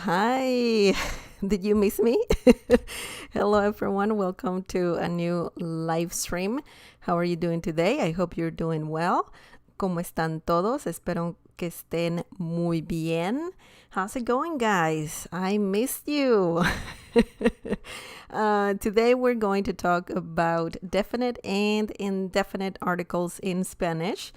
Hi. Did you miss me? Hello, everyone. Welcome to a new live stream. How are you doing today? I hope you're doing well. ¿Cómo están todos? Espero que estén muy bien. How's it going, guys? I missed you. Today, we're going to talk about definite and indefinite articles in Spanish.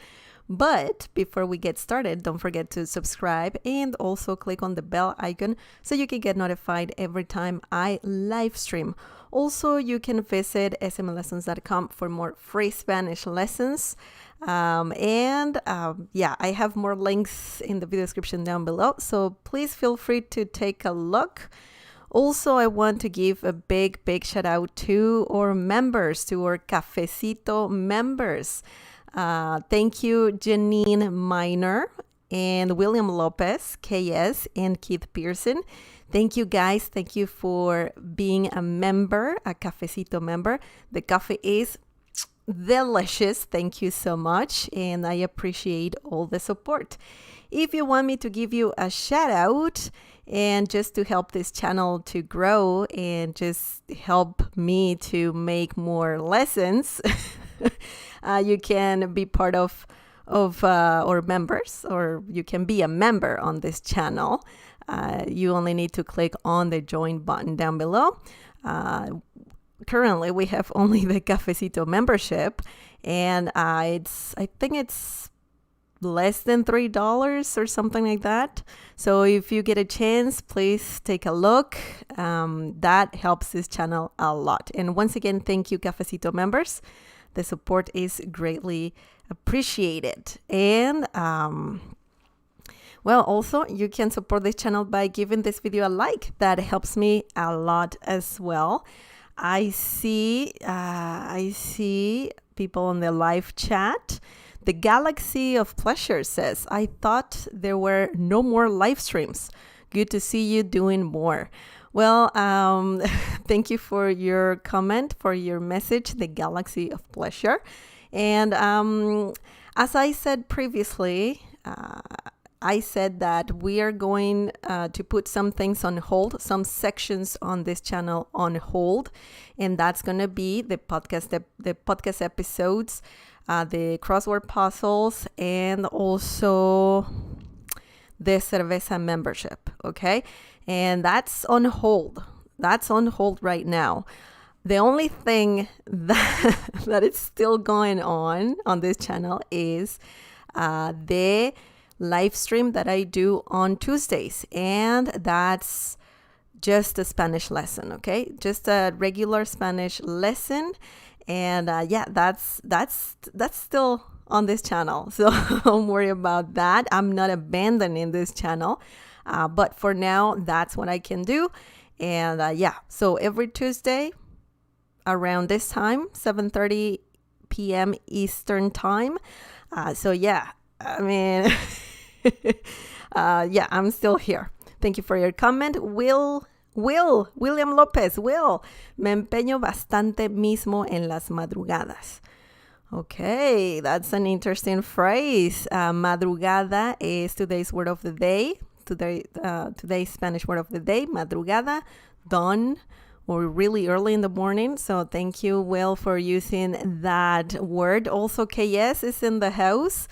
But before we get started, don't forget to subscribe and also click on the bell icon so you can get notified every time I live stream. Also, you can visit smlessons.com for more free Spanish lessons. I have more links in the video description down below, so please feel free to take a look. Also, I want to give a big shout out to our members, to our Cafecito members. Thank you, Janine Miner and William Lopez, KS, and Keith Pearson. Thank you, guys. Thank you for being a member, a Cafecito member. The coffee is delicious. Thank you so much. And I appreciate all the support. If you want me to give you a shout out and just to help this channel to grow and just help me to make more lessons, you can be part of our members, or you can be a member on this channel. You only need to click on the join button down below. Currently, we have only the Cafecito membership, and I think it's less than $3 or something like that. So if you get a chance, please take a look. That helps this channel a lot. And once again, thank you, Cafecito members. The support is greatly appreciated. And also you can support this channel by giving this video a like. That helps me a lot as well. I see people on the live chat. The Galaxy of Pleasure says, I thought there were no more live streams. Good to see you doing more. Well, thank you for your comment, for your message, the Galaxy of Pleasure. And as I said previously, I said that we are going to put some things on hold, some sections on this channel on hold, and that's going to be the podcast episodes, the crossword puzzles, and also the cerveza membership, okay? And that's on hold. That's on hold right now. The only thing that is still going on this channel is the live stream that I do on Tuesdays, and that's just a Spanish lesson, okay? Just a regular Spanish lesson, and that's still on this channel. So don't worry about that. I'm not abandoning this channel, but for now, that's what I can do. And so every Tuesday around this time, 7:30 p.m. Eastern time. I'm still here. Thank you for your comment. William Lopez, me empeño bastante mismo en las madrugadas. Okay, that's an interesting phrase. Madrugada is today's word of the day. Today's Spanish word of the day, madrugada, dawn, or really early in the morning. So thank you, Will, for using that word. Also, KS is in the house.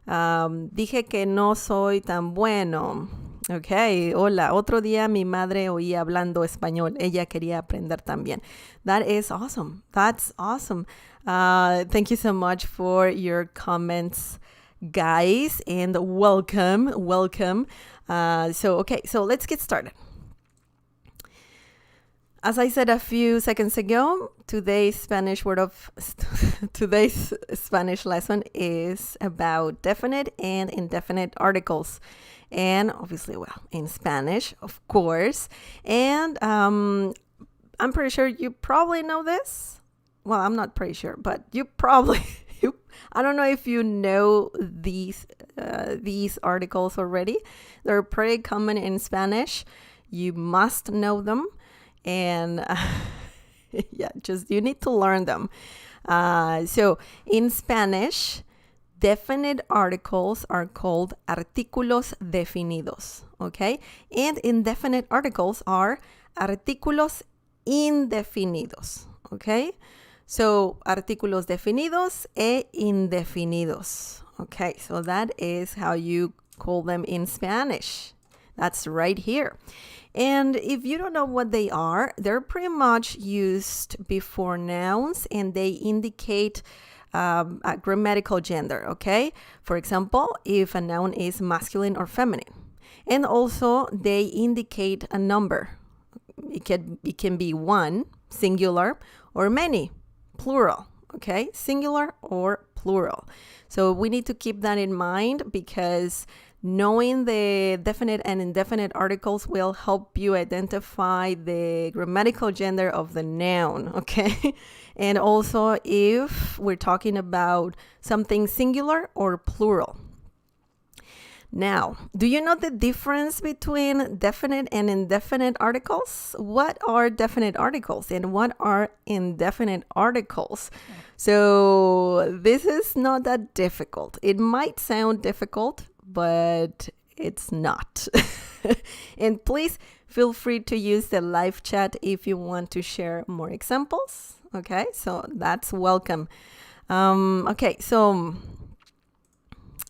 Dije que no soy tan bueno. Okay, hola. Otro día mi madre oía hablando español. Ella quería aprender también. That is awesome. That's awesome. Thank you so much for your comments, guys, and welcome. So let's get started. As I said a few seconds ago, today's Spanish lesson is about definite and indefinite articles. And obviously, in Spanish, of course. And I'm pretty sure you probably know this. Well, I'm not pretty sure, but you probably, I don't know if you know these articles already. They're pretty common in Spanish. You must know them. And you need to learn them. So in Spanish, Definite articles are called artículos definidos, okay? And indefinite articles are artículos indefinidos, okay? So, artículos definidos e indefinidos. Okay, so that is how you call them in Spanish. That's right here. And if you don't know what they are, they're pretty much used before nouns and they indicate a grammatical gender, okay? For example, if a noun is masculine or feminine. And also, they indicate a number. It can be one, singular, or many, plural, okay? Singular or plural. So we need to keep that in mind because knowing the definite and indefinite articles will help you identify the grammatical gender of the noun, okay? And also if we're talking about something singular or plural. Now, do you know the difference between definite and indefinite articles? What are definite articles and what are indefinite articles? So this is not that difficult. It might sound difficult, but it's not. And please feel free to use the live chat if you want to share more examples. Okay, so that's welcome. Okay, so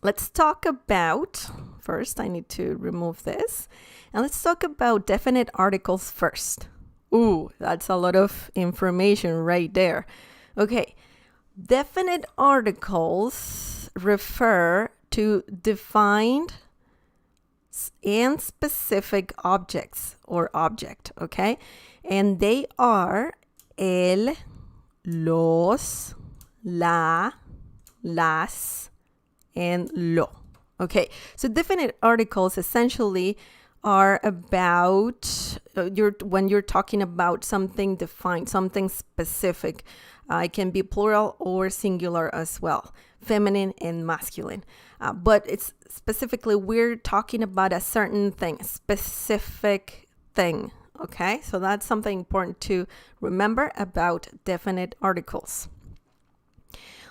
let's talk about, first I need to remove this, and let's talk about definite articles first. Ooh, that's a lot of information right there. Okay, definite articles refer to defined and specific objects or object, okay? And they are el, los, la, las, and lo. Okay, so definite articles essentially are about when you're talking about something defined, something specific. It can be plural or singular as well, feminine and masculine. But it's specifically, we're talking about a certain thing, specific thing. Okay, so that's something important to remember about definite articles.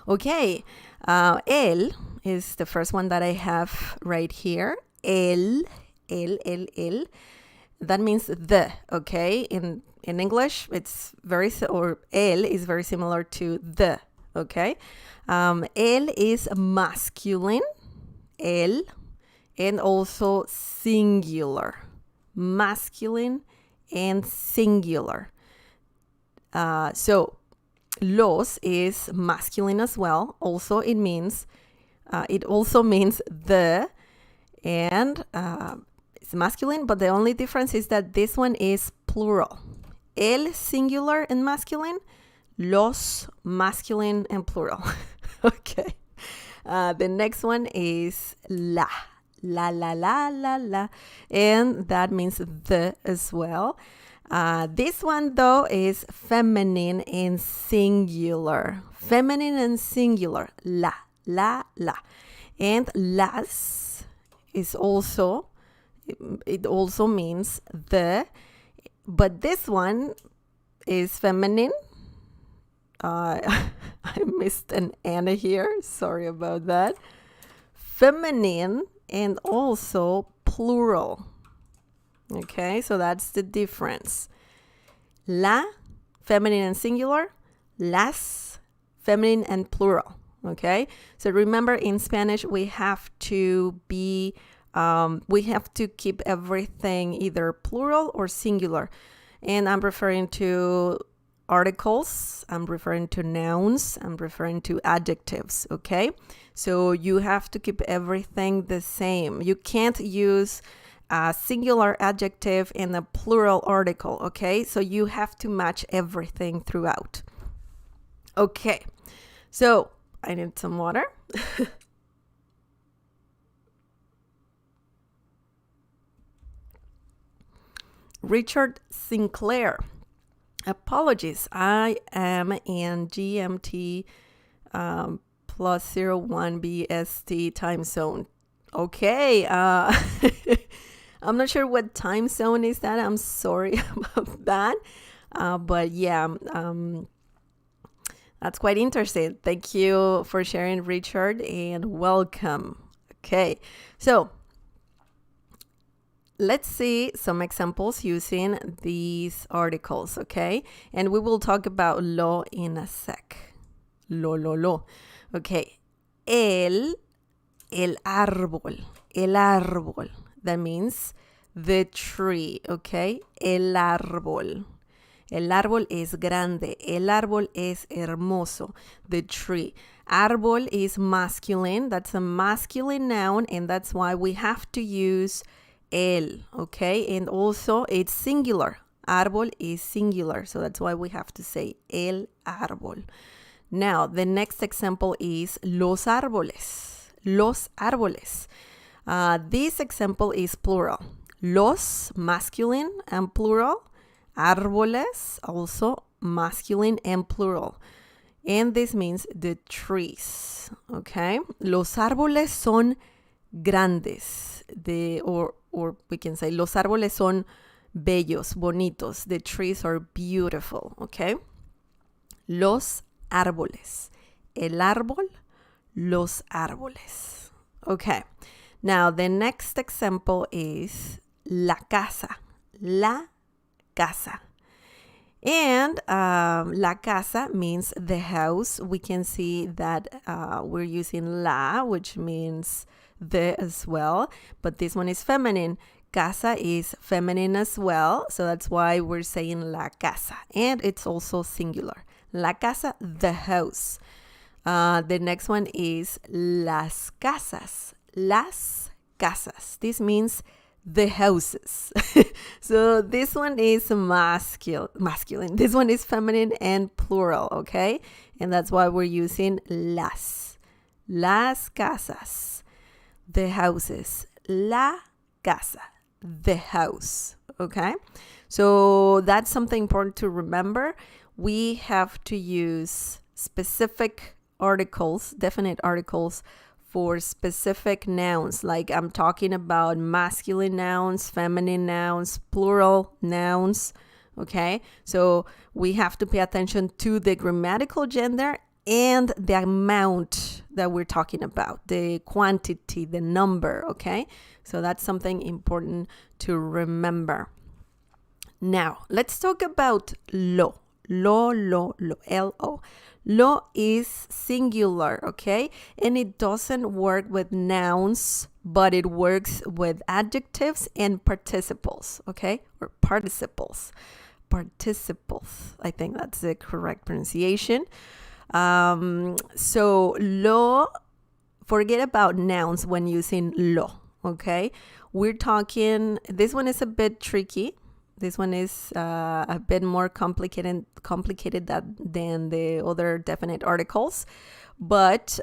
Okay, el is the first one that I have right here. El. That means the, okay? In English, it's el is very similar to the, okay? El is masculine, el, and also singular. Masculine and singular. So los is masculine as well. Also, it also means the, and it's masculine, but the only difference is that this one is plural. El singular and masculine, los masculine and plural. Okay. The next one is la. La, la, la, la, la. And that means the as well. This one, though, is feminine and singular. Feminine and singular. La, la, la. And las is also, it also means the, but this one is feminine. I missed an Anna here. Sorry about that. Feminine and also plural. Okay, so that's the difference. La, feminine and singular. Las, feminine and plural. Okay, so remember in Spanish we have to keep everything either plural or singular. And I'm referring to articles, I'm referring to nouns, I'm referring to adjectives, okay? So you have to keep everything the same. You can't use a singular adjective and a plural article, okay? So you have to match everything throughout. Okay, so I need some water. Richard Sinclair. Apologies, I am in GMT plus 01 BST time zone. Okay, I'm not sure what time zone is that. I'm sorry about that. But yeah, That's quite interesting. Thank you for sharing, Richard, and welcome. Okay, so let's see some examples using these articles, okay? And we will talk about lo in a sec. Lo. Okay. El árbol. El árbol. That means the tree, okay? El árbol. El árbol es grande. El árbol es hermoso. The tree. Árbol is masculine. That's a masculine noun, and that's why we have to use el, okay? And also it's singular. Árbol is singular, so that's why we have to say el árbol. Now, the next example is los árboles. Los árboles. This example is plural. Los, masculine and plural. Árboles, also masculine and plural. And this means the trees, okay? Los árboles son grandes. Or we can say, los árboles son bellos, bonitos. The trees are beautiful, okay? Los árboles. El árbol, los árboles. Okay. Now, the next example is la casa. La casa. And la casa means the house. We can see that we're using la, which means the as well. But this one is feminine. Casa is feminine as well. So that's why we're saying la casa. And it's also singular. La casa, the house. The next one is las casas. Las casas. This means the houses. So this one is masculine. This one is feminine and plural, okay? And that's why we're using las. Las casas. The houses. La casa. The house, okay? So that's something important to remember. We have to use specific articles, definite articles, for specific nouns. Like I'm talking about masculine nouns, feminine nouns, plural nouns, okay? So we have to pay attention to the grammatical gender and the amount that we're talking about, the quantity, the number, okay? So that's something important to remember. Now, let's talk about lo. Lo, L-O. Lo is singular, okay? And it doesn't work with nouns, but it works with adjectives and participles, okay? Or participles. Participles. I think that's the correct pronunciation. So lo, forget about nouns when using lo, okay? We're talking, this one is a bit tricky. This one is a bit more complicated than the other definite articles. But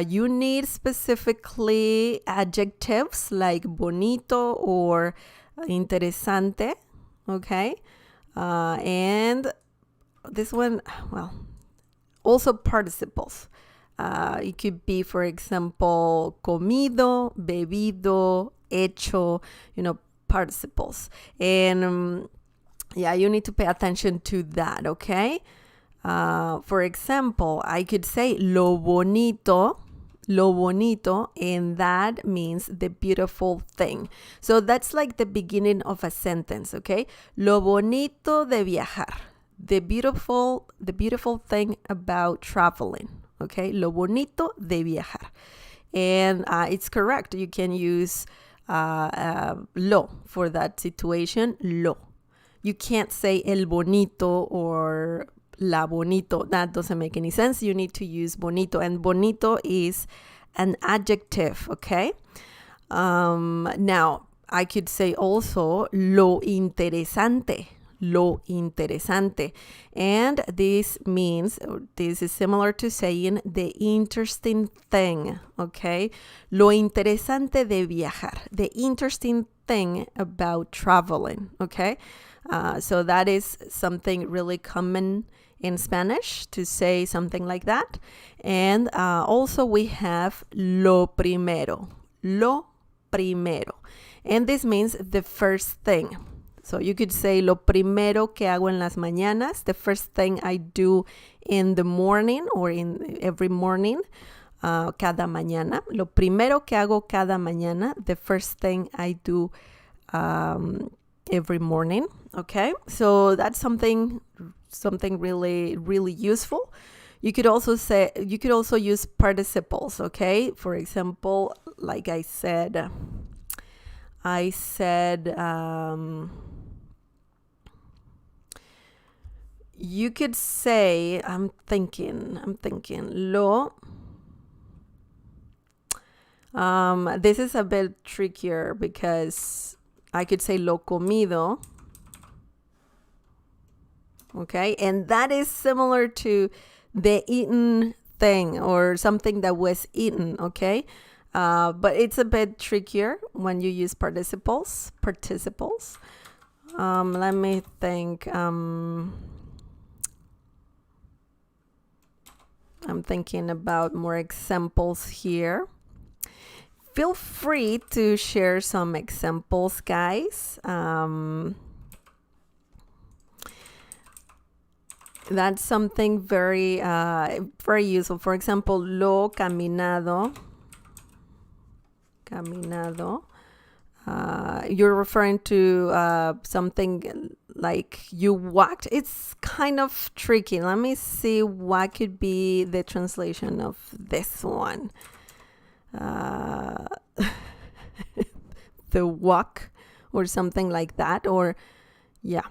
you need specifically adjectives like bonito or interesante, okay? And this one, well, also participles. It could be, for example, comido, bebido, hecho, participles. And you need to pay attention to that, okay? For example, I could say lo bonito, and that means the beautiful thing. So that's like the beginning of a sentence, okay? Lo bonito de viajar, the beautiful thing about traveling, okay? Lo bonito de viajar. And it's correct. You can use lo for that situation, lo. You can't say el bonito or la bonito. That doesn't make any sense. You need to use bonito, and bonito is an adjective, okay? Now, I could say also lo interesante. Lo interesante. And this means, this is similar to saying the interesting thing, okay? Lo interesante de viajar. The interesting thing about traveling, okay? So that is something really common in Spanish to say something like that. And also we have lo primero. Lo primero. And this means the first thing. So you could say lo primero que hago en las mañanas, the first thing I do in the morning or in every morning, cada mañana. Lo primero que hago cada mañana, the first thing I do every morning. Okay, so that's something really, really useful. You could also use participles. Okay, for example, like I said, you could say, I'm thinking, lo. This is a bit trickier because I could say lo comido. Okay, and that is similar to the eaten thing or something that was eaten. Okay, but it's a bit trickier when you use participles. Let me think. I'm thinking about more examples here. Feel free to share some examples, guys. That's something very, very useful. For example, lo caminado. You're referring to something like you walked. It's kind of tricky. Let me see what could be the translation of this one. The walk or something like that, or yeah,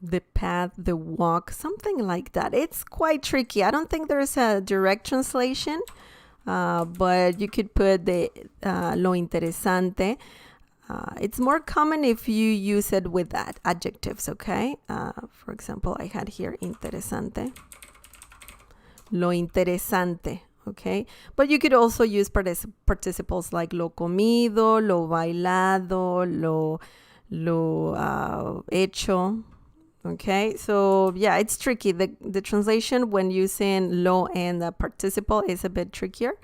the path, the walk, something like that. It's quite tricky. I don't think there's a direct translation, but you could put the lo interesante. It's more common if you use it with that adjectives. Okay, for example, I had here interesante, lo interesante. Okay, but you could also use participles like lo comido, lo bailado, lo hecho. Okay, so yeah, it's tricky. The translation when using lo and the participle is a bit trickier.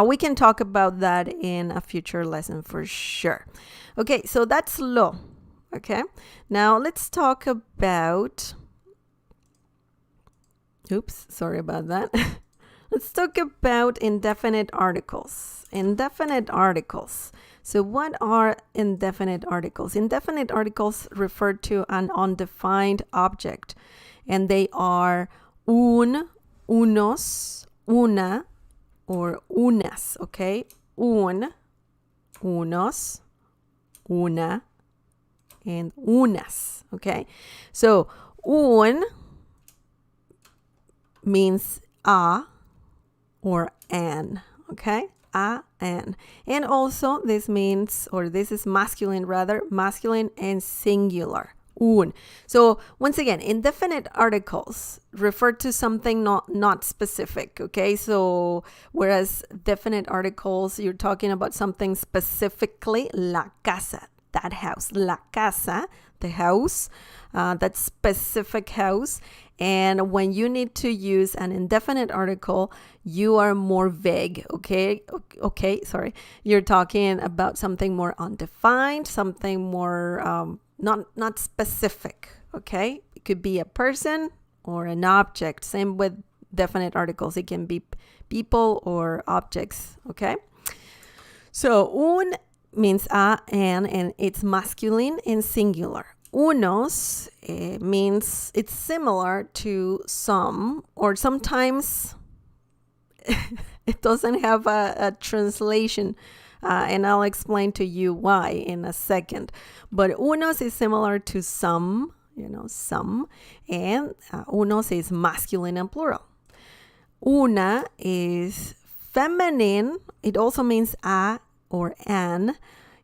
We can talk about that in a future lesson for sure. Okay, so that's lo. Okay, now let's talk about. Oops, sorry about that. Let's talk about indefinite articles. Indefinite articles. So what are indefinite articles? Indefinite articles refer to an undefined object, and they are un, unos, una, or unas, okay? Un, unos, una, and unas, okay? So un means a or an, okay? A, an. And also this means, or this is masculine rather, masculine and singular, un. So once again, indefinite articles refer to something not specific, okay? So whereas definite articles, you're talking about something specifically, la casa, that house, la casa, the house, that specific house. And when you need to use an indefinite article, you are more vague, okay? Sorry. You're talking about something more undefined, something more not specific, okay? It could be a person or an object. Same with definite articles. It can be people or objects, okay? So un means a, an, and it's masculine and singular. Unos means it's similar to some, or sometimes it doesn't have a translation, and I'll explain to you why in a second. But unos is similar to some, some, and unos is masculine and plural. Una is feminine. It also means a or an,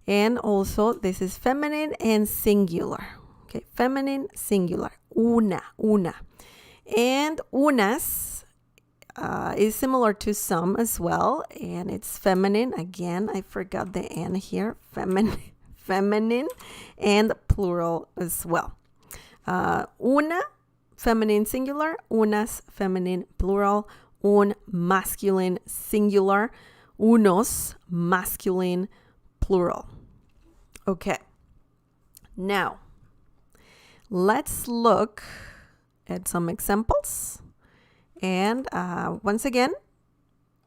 and also this is feminine and singular. Okay, feminine, singular. Una. And unas is similar to some as well, and it's feminine. Again, I forgot the N here. Feminine and plural as well. Una, feminine, singular. Unas, feminine, plural. Un, masculine, singular. Unos, masculine, plural. Okay. Now, Let's look at some examples. And once again,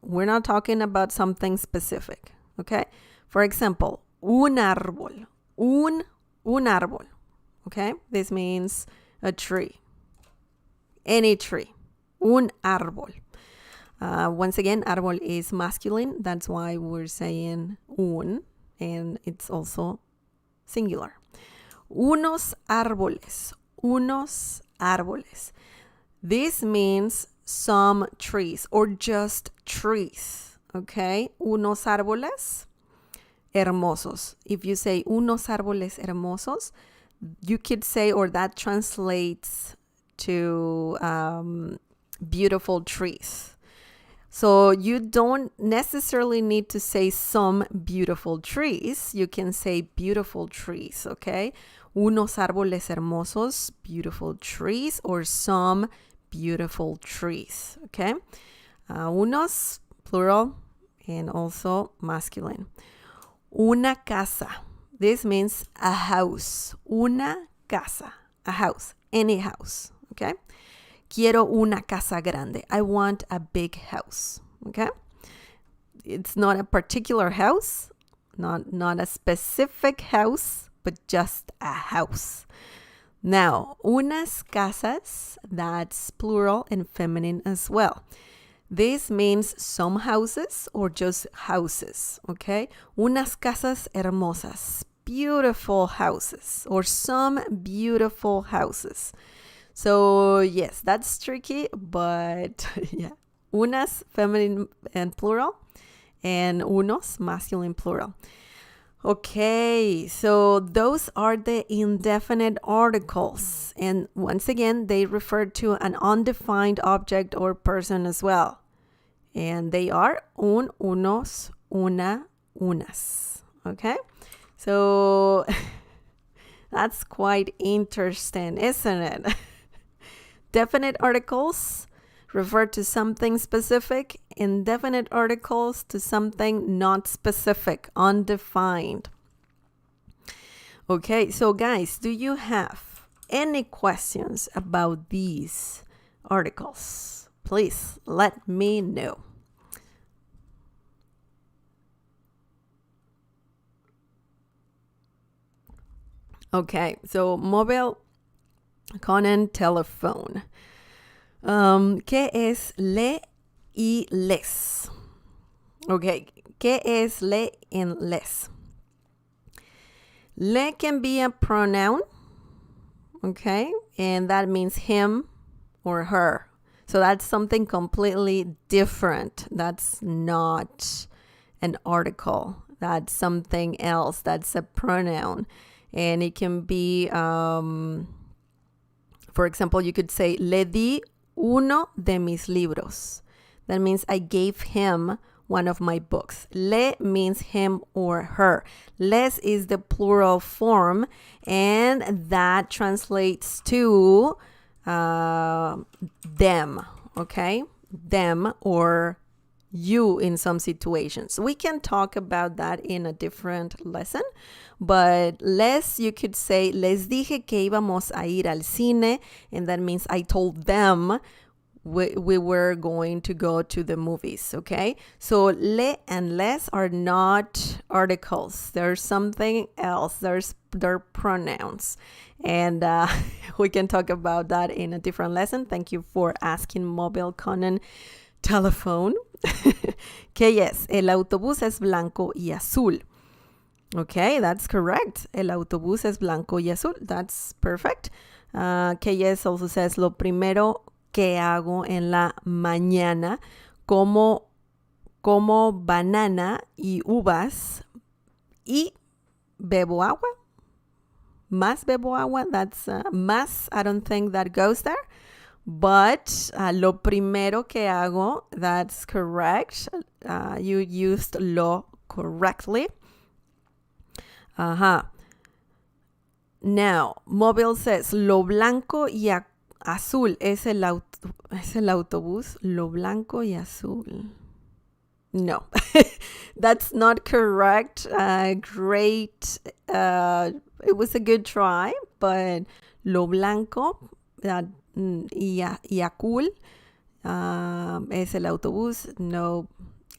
we're not talking about something specific, okay? For example, un árbol. Un árbol, okay? This means a tree. Any tree. Un árbol. Once again, árbol is masculine. That's why we're saying un, and it's also singular. Unos árboles. Unos árboles. This means some trees or just trees, okay? Unos árboles hermosos. If you say unos árboles hermosos, you could say, or that translates to beautiful trees. So you don't necessarily need to say some beautiful trees. You can say beautiful trees, okay? Unos árboles hermosos, beautiful trees, or some beautiful trees, okay? Unos, plural, and also masculine. Una casa. This means a house. Una casa, a house, any house, okay? Quiero una casa grande. I want a big house, okay? It's not a particular house, not a specific house, but just a house. Now, unas casas, that's plural and feminine as well. This means some houses or just houses, okay? Unas casas hermosas, beautiful houses, or some beautiful houses. So, yes, that's tricky, but yeah. Unas, feminine and plural, and unos, masculine plural. Okay, so those are the indefinite articles. And once again, they refer to an undefined object or person as well. And they are un, unos, una, unas. Okay, so that's quite interesting, isn't it? Definite articles refer to something specific, indefinite articles to something not specific, undefined. Okay, so guys, do you have any questions about these articles? Please let me know. Okay, so mobile, Conan, telephone. ¿Qué es le y les? Okay, ¿qué es le and les? Le can be a pronoun, okay, and that means him or her. So that's something completely different. That's not an article. That's something else. That's a pronoun. And it can be, for example, you could say, le di uno de mis libros. That means I gave him one of my books. Le means him or her. Les is the plural form, and that translates to them, okay? Them or you in some situations. We can talk about that in a different lesson, but les, you could say, les dije que íbamos a ir al cine, and that means I told them we were going to go to the movies, okay? So le and les are not articles. There's something else. They're pronouns. And we can talk about that in a different lesson. Thank you for asking, Mobile Conan Telephone. Que yes, el autobús es blanco y azul. Okay, that's correct. El autobús es blanco y azul. That's perfect. Que yes also says, lo primero que hago en la mañana, como banana y uvas y bebo agua. Más bebo agua. That's más. I don't think that goes there. But lo primero que hago, that's correct. You used lo correctly. Now, Mobile says, lo blanco y azul es el autobús. Lo blanco y azul. No, that's not correct. Great. It was a good try, but Lo blanco y azul es el autobús. No,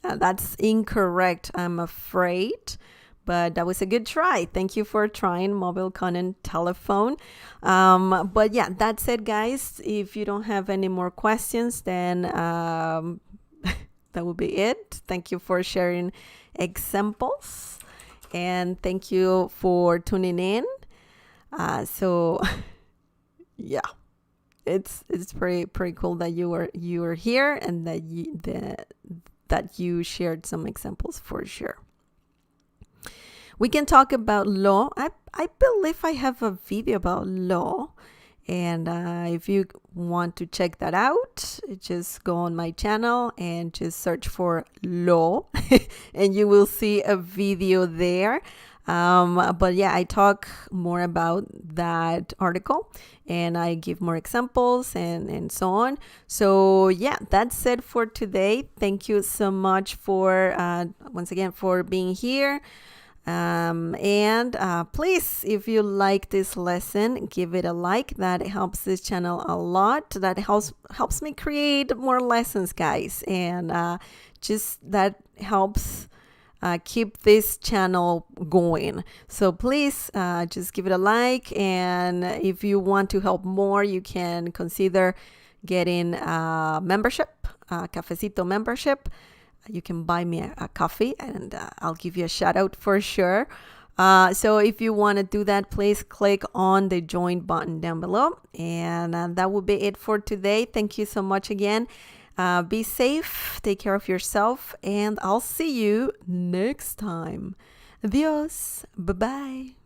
that's incorrect, I'm afraid. But that was a good try. Thank you for trying mobile Conan telephone. But yeah, that's it, guys. If you don't have any more questions, then that will be it. Thank you for sharing examples. And thank you for tuning in. So yeah, it's pretty cool that you were here and that you shared some examples for sure. We can talk about law. I believe I have a video about law. And if you want to check that out, just go on my channel and just search for law and you will see a video there. But yeah, I talk more about that article and I give more examples and so on. So yeah, that's it for today. Thank you so much for once again for being here. And please, if you like this lesson, give it a like. That helps this channel a lot. That helps me create more lessons, guys, and just that helps keep this channel going. So please just give it a like, and if you want to help more, you can consider getting a membership, a Cafecito membership. You can buy me a coffee and I'll give you a shout out for sure. So if you want to do that, please click on the join button down below. And that will be it for today. Thank you so much again. Be safe, take care of yourself, and I'll see you next time. Adios. Bye-bye.